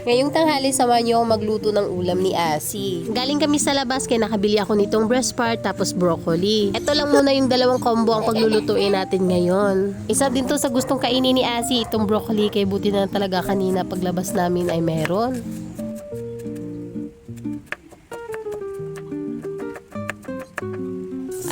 Ngayong tanghali, samahan niyo ako magluto ng ulam ni Asi. Galing kami sa labas kaya nakabili ako nitong breast part tapos broccoli. Ito lang muna yung dalawang combo ang paglulutuin natin ngayon. Isa din to sa gustong kainin ni Asi, itong broccoli, kaya buti na talaga kanina paglabas namin ay meron.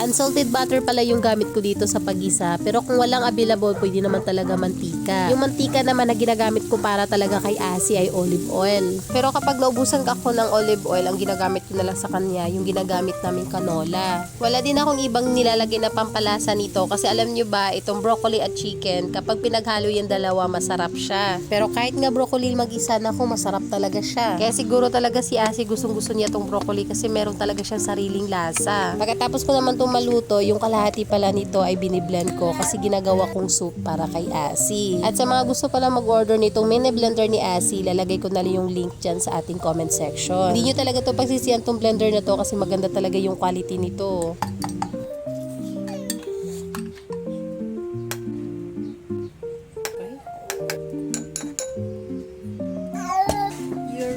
Unsalted butter pala yung gamit ko dito sa pagisa, pero kung walang available, pwede naman talaga mantika. Yung mantika naman na ginagamit ko para talaga kay Asi ay olive oil. Pero kapag naubusan ako ng olive oil, ang ginagamit ko na lang sa kanya yung ginagamit namin canola. Wala din akong ibang nilalagay na pampalasa nito kasi alam nyo ba, itong broccoli at chicken, kapag pinaghalo yung dalawa, masarap siya. Pero kahit nga broccoli mag-isa na ako, masarap talaga siya. Kaya siguro talaga si Asi gustong-gusto niya tong broccoli kasi meron talaga siyang sariling lasa. Pagkatapos ko naman itong maluto, yung kalahati pala nito ay biniblend ko kasi ginagawa kong soup para kay Asi. At sa mga gusto pala mag-order nitong mini blender ni Asi, lalagay ko na lang yung link dyan sa ating comment section. Hindi nyo talaga to pagsisiyan tong blender na to kasi maganda talaga yung quality nito.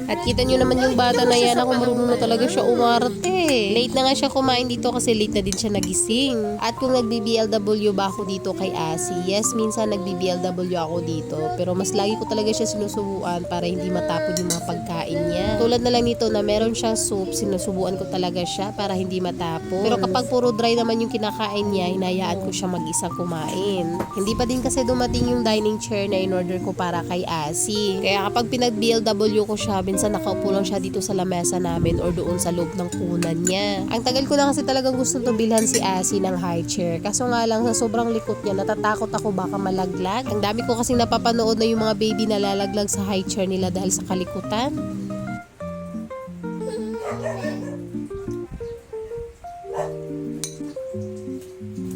At kita nyo naman yung bata na yan, ako marunong na talaga siya umarte. Late na nga siya kumain dito kasi late na din siya nagising. At kung nagbi-BLW ba ako dito kay Asi? Yes, minsan nagbi-BLW ako dito. Pero mas lagi ko talaga siya sinusubuan para hindi matapon yung mga pagkain niya. Tulad na lang nito na meron siyang soup, sinusubuan ko talaga siya para hindi matapon. Pero kapag puro dry naman yung kinakain niya, hinayaan ko siya mag-isang kumain. Hindi pa din kasi dumating yung dining chair na in-order ko para kay Asi. Kaya kapag pinag-BLW ko siya, minsan nakaupo lang siya dito sa lamesa namin or doon sa loob ng kunan niya. Ang tagal ko na kasi talagang gusto to bilhan si Asi ng high chair. Kaso nga lang sa sobrang likot niya, natatakot ako baka malaglag. Ang dami ko kasing napapanood na yung mga baby na lalaglag sa high chair nila dahil sa kalikutan.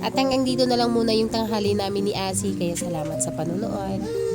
At hanggang dito na lang muna yung tanghali namin ni Asi, kaya salamat sa panonood.